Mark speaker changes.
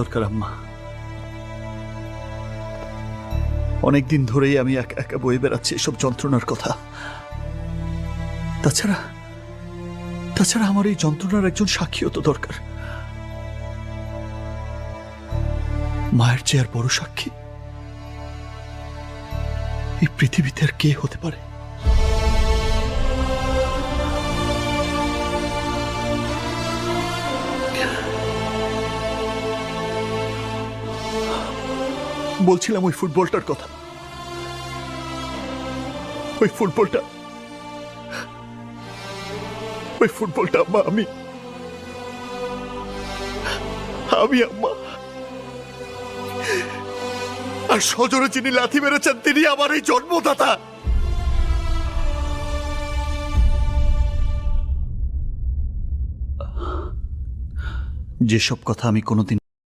Speaker 1: দরকার আম্মা। অনেকদিন ধরেই আমি একা একা বয়ে বেড়াচ্ছি এসব যন্ত্রণার কথা। তাছাড়া আমার এই যন্ত্রণার একজন সাক্ষীও তো দরকার। মায়ের চেয়ে আর বড় সাক্ষী এই পৃথিবীতে আর কে হতে পারে? বলছিলাম ওই ফুটবলটার কথা। ওই ফুটবলটা আম্মা, আমি আম্মা। আর সজোরে যিনি লাথি মেরেছেন তিনি আমার এই জন্মদাতা। যেসব কথা আমি কোনোদিন